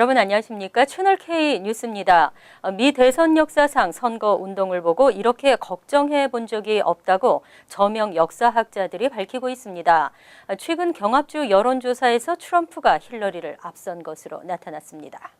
여러분 안녕하십니까? 채널K 뉴스입니다. 미 대선 역사상 선거 운동을 보고 이렇게 걱정해 본 적이 없다고 저명 역사학자들이 밝히고 있습니다. 최근 경합주 여론조사에서 트럼프가 힐러리를 앞선 것으로 나타났습니다.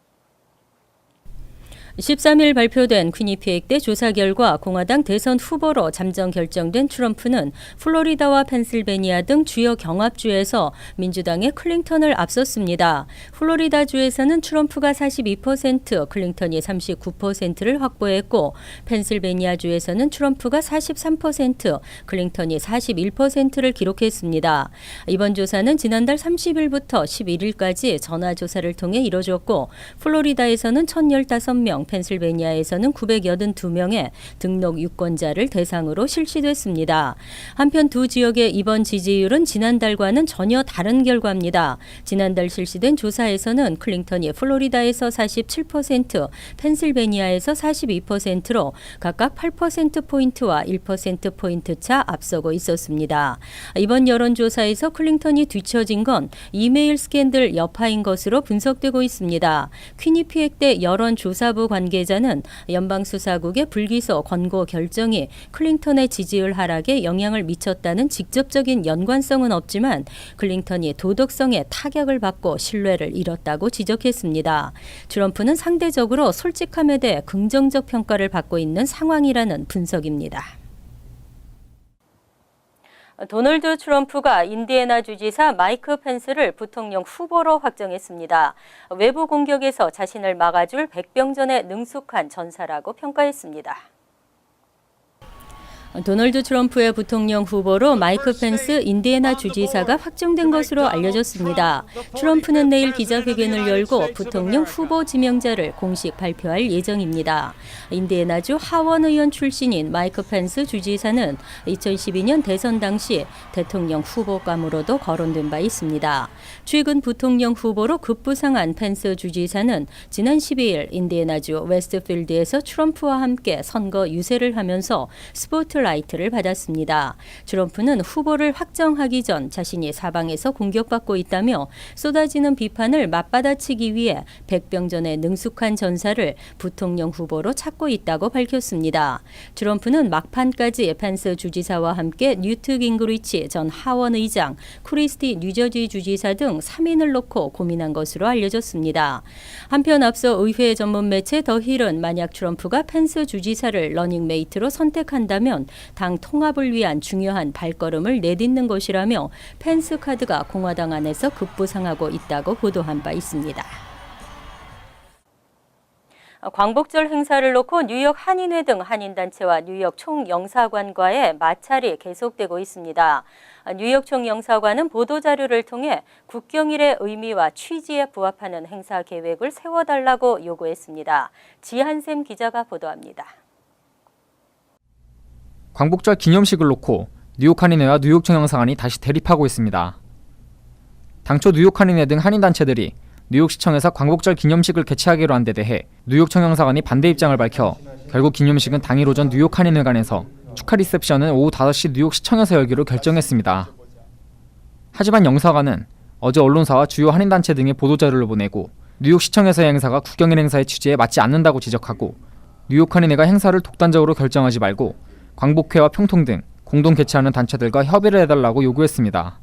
13일 발표된 퀴니피엑대 조사 결과 공화당 대선 후보로 잠정 결정된 트럼프는 플로리다와 펜실베니아 등 주요 경합주에서 민주당의 클린턴을 앞섰습니다. 플로리다주에서는 트럼프가 42%, 클린턴이 39%를 확보했고 펜실베니아주에서는 트럼프가 43%, 클린턴이 41%를 기록했습니다. 이번 조사는 지난달 30일부터 11일까지 전화조사를 통해 이뤄졌고 플로리다에서는 1,015명, 펜실베니아에서는 982명의 등록 유권자를 대상으로 실시됐습니다. 한편 두 지역의 이번 지지율은 지난달과는 전혀 다른 결과입니다. 지난달 실시된 조사에서는 클린턴이 플로리다에서 47%, 펜실베니아에서 42%로 각각 8%포인트와 1%포인트 차 앞서고 있었습니다. 이번 여론조사에서 클린턴이 뒤처진 건 이메일 스캔들 여파인 것으로 분석되고 있습니다. 퀴니피엑대 여론조사부 관계자는 연방수사국의 불기소 권고 결정이 클린턴의 지지율 하락에 영향을 미쳤다는 직접적인 연관성은 없지만 클린턴이 도덕성에 타격을 받고 신뢰를 잃었다고 지적했습니다. 트럼프는 상대적으로 솔직함에 대해 긍정적 평가를 받고 있는 상황이라는 분석입니다. 도널드 트럼프가 인디애나 주지사 마이크 펜스를 부통령 후보로 확정했습니다. 외부 공격에서 자신을 막아줄 백병전에 능숙한 전사라고 평가했습니다. 도널드 트럼프의 부통령 후보로 마이크 펜스 인디애나 주지사가 확정된 것으로 알려졌습니다. 트럼프는 내일 기자회견을 열고 부통령 후보 지명자를 공식 발표할 예정입니다. 인디애나주 하원 의원 출신인 마이크 펜스 주지사는 2012년 대선 당시 대통령 후보감으로도 거론된 바 있습니다. 최근 부통령 후보로 급부상한 펜스 주지사는 지난 12일 인디애나주 웨스트필드에서 트럼프와 함께 선거 유세를 하면서 스포트라이트를 받았습니다. 트럼프는 후보를 확정하기 전 자신이 사방에서 공격받고 있다며 쏟아지는 비판을 맞받아치기 위해 백병전에 능숙한 전사를 부통령 후보로 찾고 있다고 밝혔습니다. 트럼프는 막판까지 펜스 주지사와 함께 뉴트 깅그리치 전 하원 의장, 크리스티 뉴저지 주지사 등 3인을 놓고 고민한 것으로 알려졌습니다. 한편 앞서 의회 전문 매체 더 힐은 만약 트럼프가 펜스 주지사를 러닝메이트로 선택한다면 당 통합을 위한 중요한 발걸음을 내딛는 것이라며 펜스 카드가 공화당 안에서 급부상하고 있다고 보도한 바 있습니다. 광복절 행사를 놓고 뉴욕 한인회 등 한인단체와 뉴욕 총영사관과의 마찰이 계속되고 있습니다. 뉴욕 총영사관은 보도자료를 통해 국경일의 의미와 취지에 부합하는 행사 계획을 세워달라고 요구했습니다. 지한샘 기자가 보도합니다. 광복절 기념식을 놓고 뉴욕 한인회와 뉴욕 총영사관이 다시 대립하고 있습니다. 당초 뉴욕 한인회 등 한인단체들이 뉴욕시청에서 광복절 기념식을 개최하기로 한 데 대해 뉴욕 총영사관이 반대 입장을 밝혀 결국 기념식은 당일 오전 뉴욕 한인회관에서, 축하 리셉션은 오후 5시 뉴욕시청에서 열기로 결정했습니다. 하지만 영사관은 어제 언론사와 주요 한인단체 등의 보도자료를 보내고 뉴욕시청에서의 행사가 국경일 행사의 취지에 맞지 않는다고 지적하고 뉴욕 한인회가 행사를 독단적으로 결정하지 말고 광복회와 평통 등 공동 개최하는 단체들과 협의를 해달라고 요구했습니다.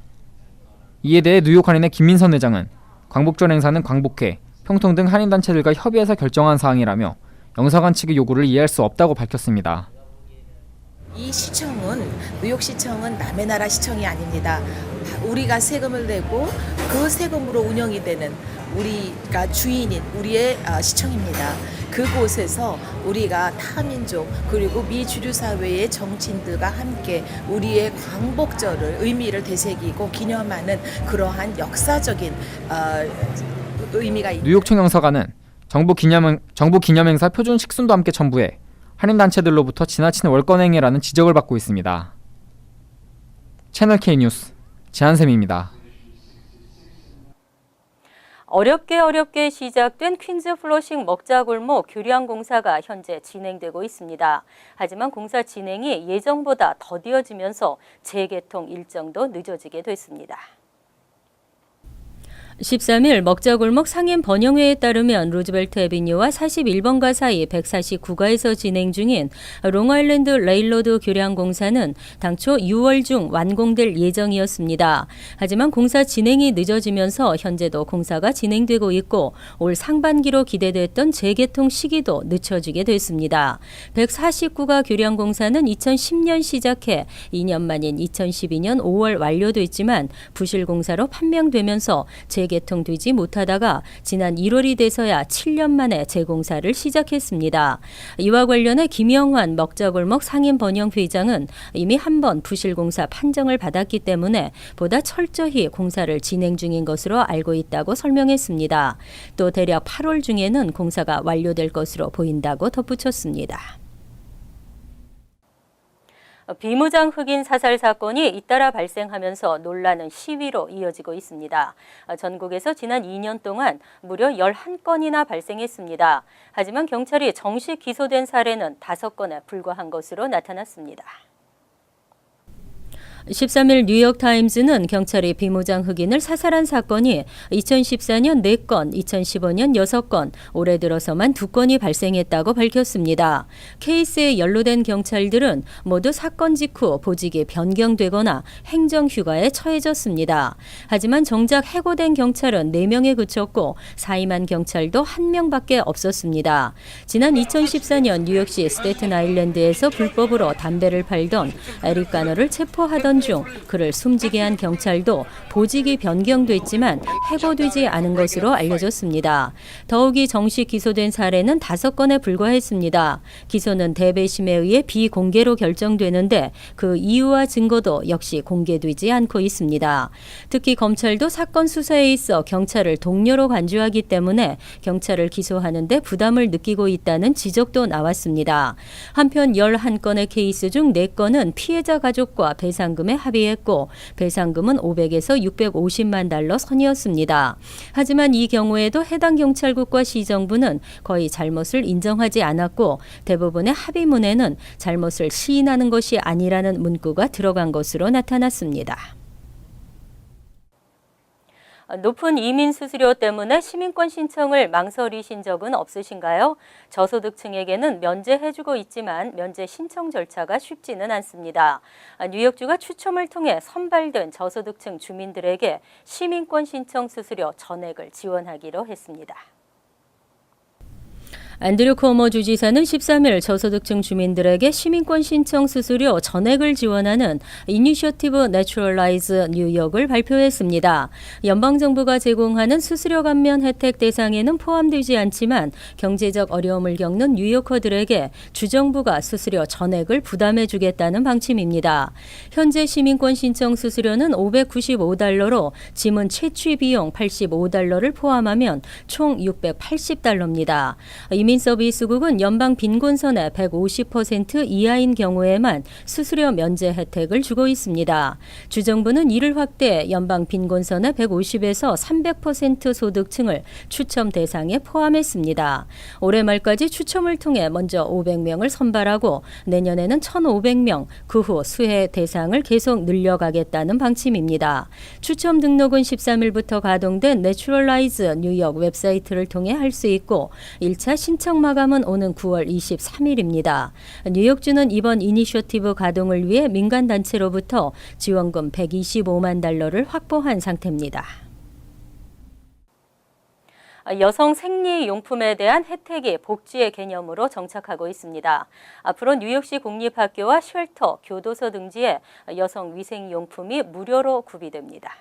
이에 대해 뉴욕 한인회 김민선 회장은 광복절 행사는 광복회, 평통 등 한인단체들과 협의해서 결정한 사항이라며 영사관 측의 요구를 이해할 수 없다고 밝혔습니다. 이 시청은, 뉴욕시청은 남의 나라 시청이 아닙니다. 우리가 세금을 내고 그 세금으로 운영이 되는 우리가 주인인 우리의 시청입니다. 그곳에서 우리가 타민족 그리고 미주류 사회의 정치인들과 함께 우리의 광복절을 의미를 되새기고 기념하는 그러한 역사적인 의미가 있습니다. 뉴욕 총영사관은 정부 기념행사 표준 식순도 함께 첨부해 한인단체들로부터 지나친 월권행위라는 지적을 받고 있습니다. 채널K 뉴스 지한샘입니다. 어렵게 시작된 퀸즈 플러싱 먹자골목 교량 공사가 현재 진행되고 있습니다. 하지만 공사 진행이 예정보다 더디어지면서 재개통 일정도 늦어지게 됐습니다. 13일 먹자골목 상임 번영회에 따르면 루즈벨트 애비뉴와 41번가 사이 149가에서 진행 중인 롱아일랜드 레일로드 교량 공사는 당초 6월 중 완공될 예정이었습니다. 하지만 공사 진행이 늦어지면서 현재도 공사가 진행되고 있고 올 상반기로 기대됐던 재개통 시기도 늦춰지게 됐습니다. 149가 교량 공사는 2010년 시작해 2년 만인 2012년 5월 완료됐지만 부실 공사로 판명되면서 재개통되지 못하다가 지난 1월이 돼서야 7년 만에 재공사를 시작했습니다. 이와 관련해 김영환 먹자골목 상임 번영 회장은 이미 한 번 부실 공사 판정을 받았기 때문에 보다 철저히 공사를 진행 중인 것으로 알고 있다고 설명했습니다. 또 대략 8월 중에는 공사가 완료될 것으로 보인다고 덧붙였습니다. 비무장 흑인 사살 사건이 잇따라 발생하면서 논란은 시위로 이어지고 있습니다. 전국에서 지난 2년 동안 무려 11건이나 발생했습니다. 하지만 경찰이 정식 기소된 사례는 5건에 불과한 것으로 나타났습니다. 13일 뉴욕타임즈는 경찰이 비무장 흑인을 사살한 사건이 2014년 4건, 2015년 6건, 올해 들어서만 2건이 발생했다고 밝혔습니다. 케이스에 연루된 경찰들은 모두 사건 직후 보직이 변경되거나 행정휴가에 처해졌습니다. 하지만 정작 해고된 경찰은 4명에 그쳤고 사임한 경찰도 1명밖에 없었습니다. 지난 2014년 뉴욕시 스테튼 아일랜드에서 불법으로 담배를 팔던 에릭 가너를 체포하던 중 그를 숨지게 한 경찰도 보직이 변경됐지만 해고되지 않은 것으로 알려졌습니다. 더욱이 정식 기소된 사례는 5건에 불과했습니다. 기소는 대배심에 의해 비공개로 결정되는데 그 이유와 증거도 역시 공개되지 않고 있습니다. 특히 검찰도 사건 수사에 있어 경찰을 동료로 간주하기 때문에 경찰을 기소하는 데 부담을 느끼고 있다는 지적도 나왔습니다. 한편 11건의 케이스 중 4건은 피해자 가족과 배상금 합의했고 배상금은 500에서 650만 달러 선이었습니다. 하지만 이 경우에도 해당 경찰국과 시정부는 거의 잘못을 인정하지 않았고 대부분의 합의문에는 잘못을 시인하는 것이 아니라는 문구가 들어간 것으로 나타났습니다. 높은 이민 수수료 때문에 시민권 신청을 망설이신 적은 없으신가요? 저소득층에게는 면제해주고 있지만 면제 신청 절차가 쉽지는 않습니다. 뉴욕주가 추첨을 통해 선발된 저소득층 주민들에게 시민권 신청 수수료 전액을 지원하기로 했습니다. 앤드류 코모 주지사는 13일 저소득층 주민들에게 시민권 신청 수수료 전액을 지원하는 이니셔티브 내추럴라이즈 뉴욕을 발표했습니다. 연방정부가 제공하는 수수료 감면 혜택 대상에는 포함되지 않지만 경제적 어려움을 겪는 뉴요커들에게 주정부가 수수료 전액을 부담해 주겠다는 방침입니다. 현재 시민권 신청 수수료는 $595로 지문 채취 비용 $85를 포함하면 총 $680입니다. 이민서비스국은 연방 빈곤선의 150% 이하인 경우에만 수수료 면제 혜택을 주고 있습니다. 주정부는 이를 확대 연방 빈곤선의 150에서 300% 소득층을 추첨 대상에 포함했습니다. 올해 말까지 추첨을 통해 먼저 500명을 선발하고 내년에는 1,500명, 그 후 수혜 대상을 계속 늘려가겠다는 방침입니다. 추첨 등록은 13일부터 가동된 내추럴라이즈 뉴욕 웹사이트를 통해 할 수 있고 1차 신청 마감은 오는 9월 23일입니다. 뉴욕주는 이번 이니셔티브 가동을 위해 민간단체로부터 지원금 $125만 확보한 상태입니다. 여성 생리용품에 대한 혜택이 복지의 개념으로 정착하고 있습니다. 앞으로 뉴욕시 공립학교와 쉘터, 교도소 등지에 여성 위생용품이 무료로 구비됩니다.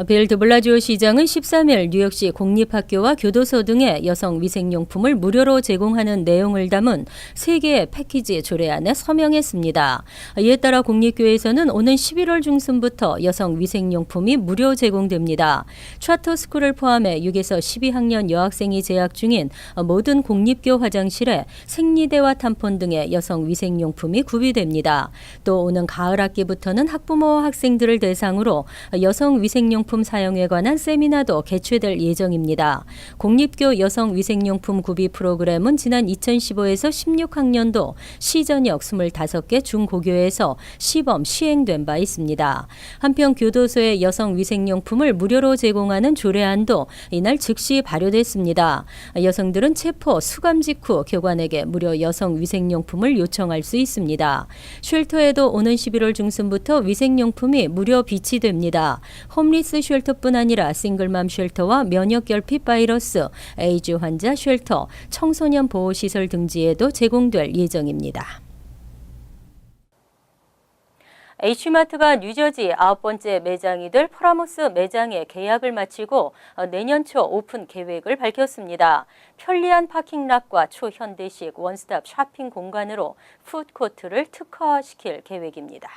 빌 드블라지오 시장은 13일 뉴욕시 공립학교와 교도소 등의 여성 위생용품을 무료로 제공하는 내용을 담은 3개의 패키지 조례안에 서명했습니다. 이에 따라 공립교에서는 오는 11월 중순부터 여성 위생용품이 무료 제공됩니다. 차터스쿨을 포함해 6에서 12학년 여학생이 재학 중인 모든 공립교 화장실에 생리대와 탐폰 등의 여성 위생용품이 구비됩니다. 또 오는 가을 학기부터는 학부모와 학생들을 대상으로 여성 위생용품 위생용품 사용에 관한 세미나도 개최될 예정입니다. 공립교 여성위생용품 구비 프로그램은 지난 2015에서 16학년도 시전역 25개 중고교에서 시범 시행된 바 있습니다. 한편 교도소의 여성위생용품을 무료로 제공하는 조례안도 이날 즉시 발효됐습니다. 여성들은 체포, 수감 직후 교관에게 무료 여성위생용품을 요청할 수 있습니다. 쉘터에도 오는 11월 중순부터 위생용품이 무료 비치됩니다. 홈리스 쉘터뿐 아니라 싱글맘 쉘터와 면역결핍 바이러스, 에이즈 환자 쉘터, 청소년 보호시설 등지에도 제공될 예정입니다. H마트가 뉴저지 9번째 매장이 될 프라모스 매장의 계약을 마치고 내년 초 오픈 계획을 밝혔습니다. 편리한 파킹락과 초현대식 원스톱 쇼핑 공간으로 푸드코트를 특화시킬 계획입니다.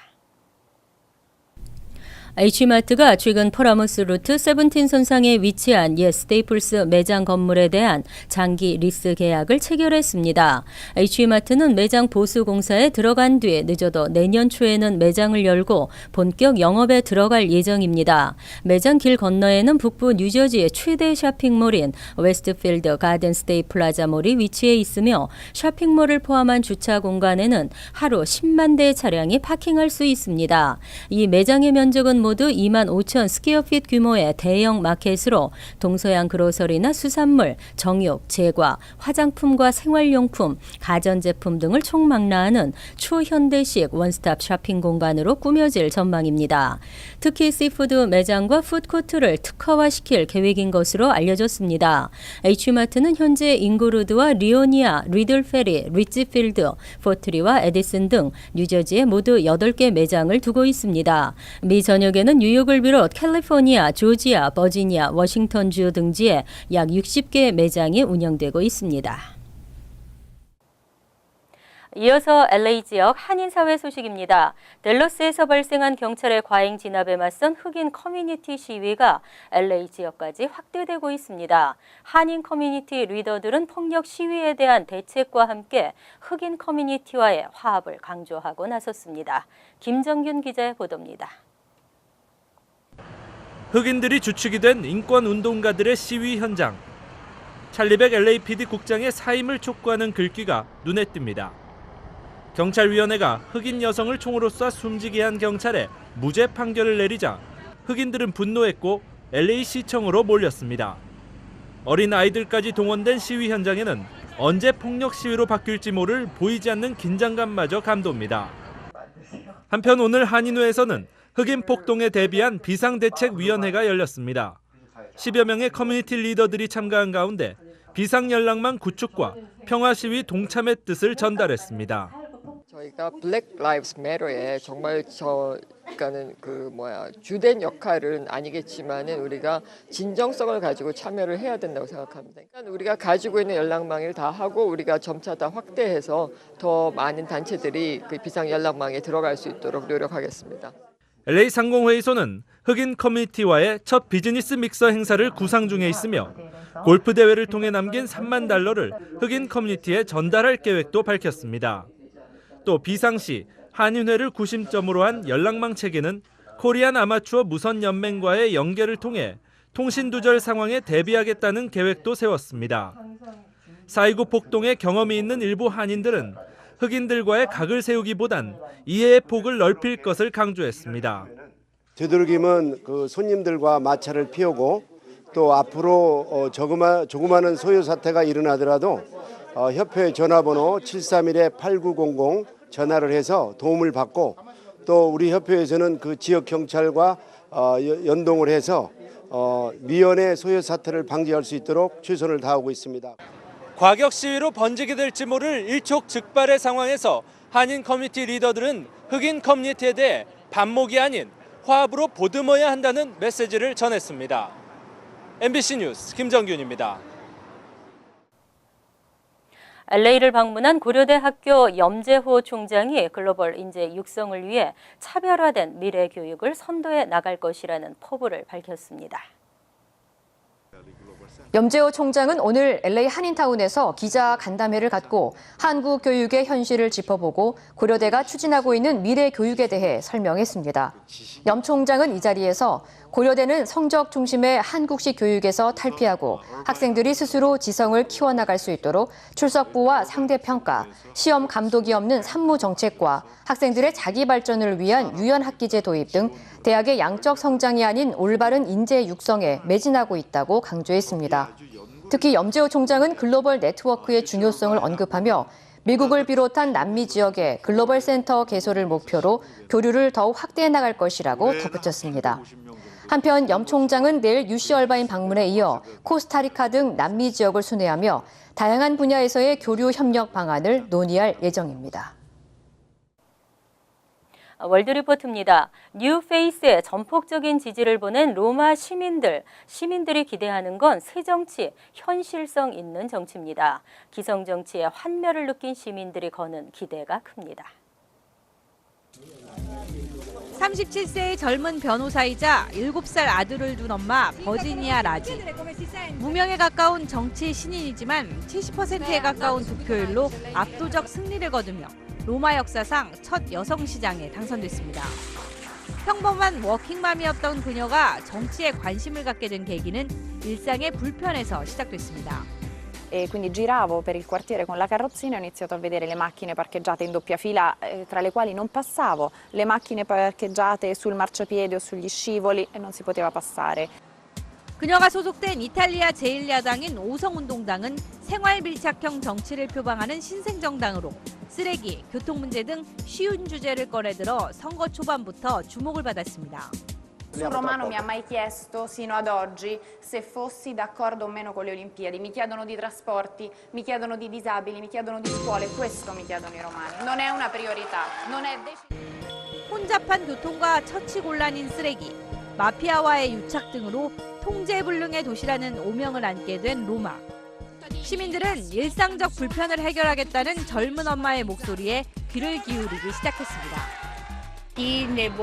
H마트가 최근 퍼라모스 루트 17 선상에 위치한 옛 스테이플스 매장 건물에 대한 장기 리스 계약을 체결했습니다. H마트는 매장 보수 공사에 들어간 뒤 늦어도 내년 초에는 매장을 열고 본격 영업에 들어갈 예정입니다. 매장 길 건너에는 북부 뉴저지의 최대 쇼핑몰인 웨스트필드 가든 스테이 플라자몰이 위치해 있으며 쇼핑몰을 포함한 주차 공간에는 하루 10만 대의 차량이 파킹할 수 있습니다. 이 매장의 면적은 모두 2만 5천 스퀘어핏 규모의 대형 마켓으로 동서양 그로서리나 수산물, 정육, 제과, 화장품과 생활용품, 가전제품 등을 총망라하는 초현대식 원스톱 쇼핑 공간으로 꾸며질 전망입니다. 특히 시푸드 매장과 푸드코트를 특화화시킬 계획인 것으로 알려졌습니다. H마트는 현재 잉그루드와 리오니아, 리들페리, 리치필드, 포트리와 에디슨 등 뉴저지에 모두 8개 매장을 두고 있습니다. 미 전역에는 뉴욕을 비롯 캘리포니아, 조지아, 버지니아, 워싱턴주 등지에 약 60개 매장이 운영되고 있습니다. 이어서 LA 지역 한인사회 소식입니다. 댈러스에서 발생한 경찰의 과잉 진압에 맞선 흑인 커뮤니티 시위가 LA 지역까지 확대되고 있습니다. 한인 커뮤니티 리더들은 폭력 시위에 대한 대책과 함께 흑인 커뮤니티와의 화합을 강조하고 나섰습니다. 김정균 기자의 보도입니다. 흑인들이 주축이 된 인권운동가들의 시위 현장. 찰리백 LAPD 국장의 사임을 촉구하는 글귀가 눈에 띕니다. 경찰위원회가 흑인 여성을 총으로 쏴 숨지게 한 경찰에 무죄 판결을 내리자 흑인들은 분노했고 LA시청으로 몰렸습니다. 어린 아이들까지 동원된 시위 현장에는 언제 폭력 시위로 바뀔지 모를 보이지 않는 긴장감마저 감돕니다. 한편 오늘 한인회에서는 흑인 폭동에 대비한 비상대책위원회가 열렸습니다. 10여 명의 커뮤니티 리더들이 참가한 가운데 비상연락망 구축과 평화시위 동참의 뜻을 전달했습니다. 저희가 Black Lives Matter에 정말 그러니까는 주된 역할은 아니겠지만은 우리가 진정성을 가지고 참여를 해야 된다고 생각합니다. 그러니까 우리가 가지고 있는 연락망을 다 하고 우리가 점차 다 확대해서 더 많은 단체들이 그 비상 연락망에 들어갈 수 있도록 노력하겠습니다. LA 상공회의소는 흑인 커뮤니티와의 첫 비즈니스 믹서 행사를 구상 중에 있으며 골프 대회를 통해 남긴 $30,000를 흑인 커뮤니티에 전달할 계획도 밝혔습니다. 또 비상시 한인회를 구심점으로 한 연락망 체계는 코리안 아마추어 무선 연맹과의 연계를 통해 통신 두절 상황에 대비하겠다는 계획도 세웠습니다. 4.29 폭동에 경험이 있는 일부 한인들은 흑인들과의 각을 세우기보단 이해의 폭을 넓힐 것을 강조했습니다. 되도록이면 그 손님들과 마찰을 피우고 또 앞으로 조그마한 소요 사태가 일어나더라도 협회 전화번호 731-8900 전화를 해서 도움을 받고 또 우리 협회에서는 그 지역 경찰과 연동을 해서 미연의 소요 사태를 방지할 수 있도록 최선을 다하고 있습니다. 과격 시위로 번지게 될지 모를 일촉즉발의 상황에서 한인 커뮤니티 리더들은 흑인 커뮤니티에 대해 반목이 아닌 화합으로 보듬어야 한다는 메시지를 전했습니다. MBC 뉴스 김정균입니다. LA를 방문한 고려대 학교 염재호 총장이 글로벌 인재 육성을 위해 차별화된 미래 교육을 선도해 나갈 것이라는 포부를 밝혔습니다. 염재호 총장은 오늘 LA 한인타운에서 기자 간담회를 갖고 한국 교육의 현실을 짚어보고 고려대가 추진하고 있는 미래 교육에 대해 설명했습니다. 염 총장은 이 자리에서 고려대는 성적 중심의 한국식 교육에서 탈피하고 학생들이 스스로 지성을 키워나갈 수 있도록 출석부와 상대평가, 시험 감독이 없는 산무정책과 학생들의 자기 발전을 위한 유연학기제 도입 등 대학의 양적 성장이 아닌 올바른 인재 육성에 매진하고 있다고 강조했습니다. 특히 염재호 총장은 글로벌 네트워크의 중요성을 언급하며 미국을 비롯한 남미 지역의 글로벌 센터 개소를 목표로 교류를 더욱 확대해 나갈 것이라고 덧붙였습니다. 한편 염 총장은 내일 UC 얼바인 방문에 이어 코스타리카 등 남미 지역을 순회하며 다양한 분야에서의 교류 협력 방안을 논의할 예정입니다. 월드리포트입니다. 뉴페이스의 전폭적인 지지를 보낸 로마 시민들이 기대하는 건 새정치, 현실성 있는 정치입니다. 기성정치의 환멸을 느낀 시민들이 거는 기대가 큽니다. 37세의 젊은 변호사이자 7살 아들을 둔 엄마 버지니아 라지. 무명에 가까운 정치 신인이지만 70%에 가까운 득표율로 압도적 승리를 거두며 로마 역사상 첫 여성 시장에 당선됐습니다. 평범한 워킹맘이었던 그녀가 정치에 관심을 갖게 된 계기는 일상의 불편에서 시작됐습니다. E quindi giravo per il quartiere con la carrozzina e ho iniziato a vedere le macchine parcheggiate in doppia fila, tra le quali non passavo, le macchine parcheggiate sul marciapiede o sugli scivoli e non si poteva passare. 그녀가 소속된 이탈리아 제1야당인 오성운동당은 생활밀착형 정치를 표방하는 신생정당으로 쓰레기, 교통 문제 등 쉬운 주제를 꺼내들어 선거 초반부터 주목을 받았습니다. Nessun romano mi ha mai chiesto sino ad oggi se fossi d'accordo o meno con le Olimpiadi. Mi chiedono di trasporti, mi chiedono di disabili, mi chiedono di scuole. Questo mi chiedono i romani. Non è una priorità. Non è 혼잡한 교통과 처치곤란인 쓰레기, 마피아와의 유착 등으로 통제불능의 도시라는 오명을 안게 된 로마. 시민들은 일상적 불편을 해결하겠다는 젊은 엄마의 목소리에 귀를 기울이기 시작했습니다.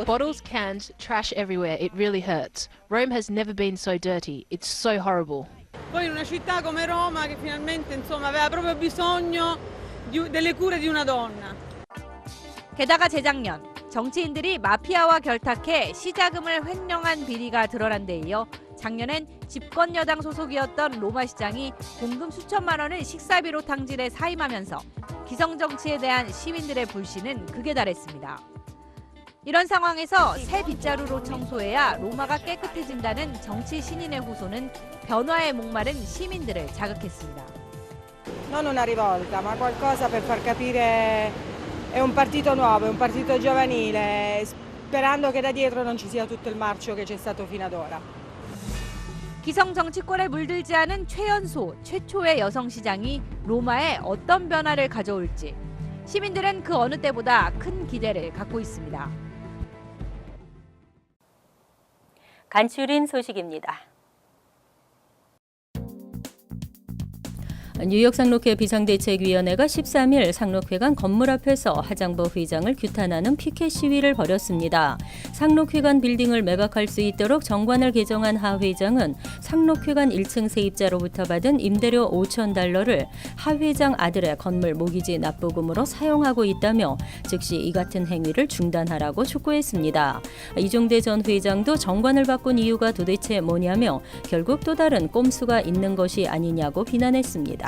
Bottles, cans, trash everywhere. It really hurts. Rome has never been so dirty. It's so horrible. Poi in una città come Roma che finalmente insomma aveva proprio bisogno delle cure di una donna. 게다가 재작년 정치인들이 마피아와 결탁해 시자금을 횡령한 비리가 드러난 데 이어 작년엔 집권 여당 소속이었던 로마 시장이 공금 수천만 원을 식사비로 탕진해 사임하면서 기성 정치에 대한 시민들의 불신은 극에 달했습니다. 이런 상황에서 새 빗자루로 청소해야 로마가 깨끗해진다는 정치 신인의 호소는 변화에 목마른 시민들을 자극했습니다. Non una rivolta, ma qualcosa per far capire è un partito nuovo, è un partito giovanile, sperando che da dietro non ci sia tutto il marcio che c'è stato fino ad ora. 기성 정치권에 물들지 않은 최연소, 최초의 여성 시장이 로마에 어떤 변화를 가져올지 시민들은 그 어느 때보다 큰 기대를 갖고 있습니다. 간추린 소식입니다. 뉴욕 상록회 비상대책위원회가 13일 상록회관 건물 앞에서 하장보 회장을 규탄하는 피켓 시위를 벌였습니다. 상록회관 빌딩을 매각할 수 있도록 정관을 개정한 하 회장은 상록회관 1층 세입자로부터 받은 임대료 $5,000를 하 회장 아들의 건물 모기지 납부금으로 사용하고 있다며 즉시 이 같은 행위를 중단하라고 촉구했습니다. 이종대 전 회장도 정관을 바꾼 이유가 도대체 뭐냐며 결국 또 다른 꼼수가 있는 것이 아니냐고 비난했습니다.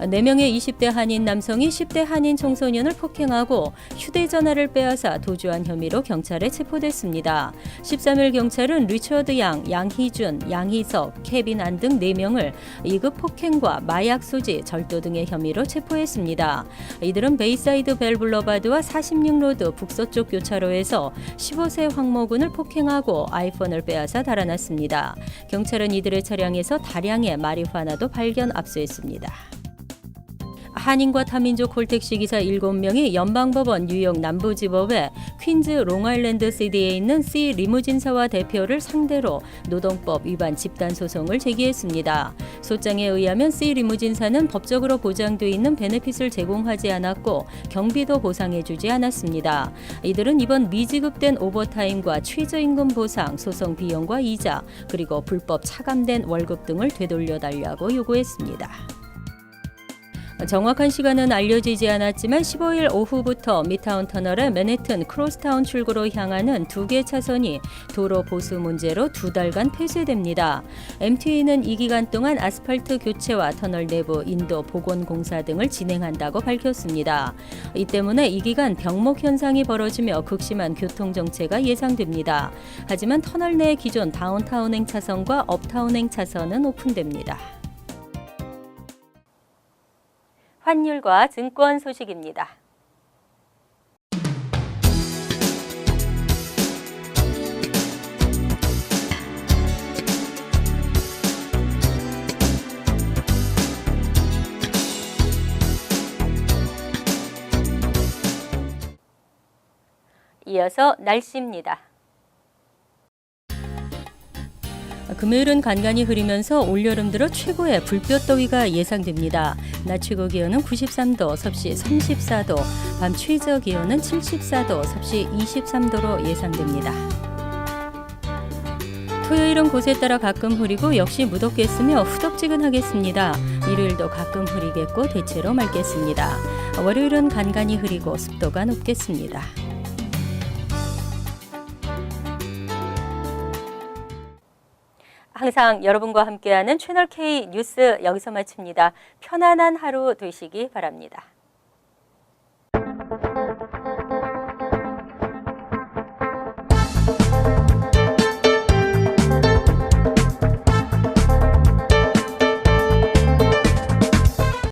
4명의 20대 한인 남성이 10대 한인 청소년을 폭행하고 휴대전화를 빼앗아 도주한 혐의로 경찰에 체포됐습니다. 13일 경찰은 리처드 양, 양희준, 양희석, 케빈 안 등 4명을 2급 폭행과 마약 소지, 절도 등의 혐의로 체포했습니다. 이들은 베이사이드 벨블러바드와 46로드 북서쪽 교차로에서 15세 황모군을 폭행하고 아이폰을 빼앗아 달아났습니다. 경찰은 이들의 차량에서 다량의 마리화나도 발견 압수했습니다. 한인과 타민족 콜택시 기사 7명이 연방법원 뉴욕 남부지법에 퀸즈 롱아일랜드 시티에 있는 C 리무진사와 대표를 상대로 노동법 위반 집단 소송을 제기했습니다. 소장에 의하면 C 리무진사는 법적으로 보장돼 있는 베네핏을 제공하지 않았고 경비도 보상해주지 않았습니다. 이들은 이번 미지급된 오버타임과 최저임금 보상, 소송 비용과 이자, 그리고 불법 차감된 월급 등을 되돌려달라고 요구했습니다. 정확한 시간은 알려지지 않았지만 15일 오후부터 미드타운 터널의 맨해튼 크로스타운 출구로 향하는 2개 차선이 도로 보수 문제로 2달간 폐쇄됩니다. MTA는 이 기간 동안 아스팔트 교체와 터널 내부 인도 복원 공사 등을 진행한다고 밝혔습니다. 이 때문에 이 기간 병목 현상이 벌어지며 극심한 교통 정체가 예상됩니다. 하지만 터널 내 기존 다운타운행 차선과 업타운행 차선은 오픈됩니다. 환율과 증권 소식입니다. 이어서 날씨입니다. 금요일은 간간히 흐리면서 올여름 들어 최고의 불볕더위가 예상됩니다. 낮 최고 기온은 93도, 섭씨 34도, 밤 최저 기온은 74도, 섭씨 23도로 예상됩니다. 토요일은 곳에 따라 가끔 흐리고 역시 무덥겠으며 후덥지근하겠습니다. 일요일도 가끔 흐리겠고 대체로 맑겠습니다. 월요일은 간간히 흐리고 습도가 높겠습니다. 항상 여러분과 함께하는 채널K 뉴스 여기서 마칩니다. 편안한 하루 되시기 바랍니다.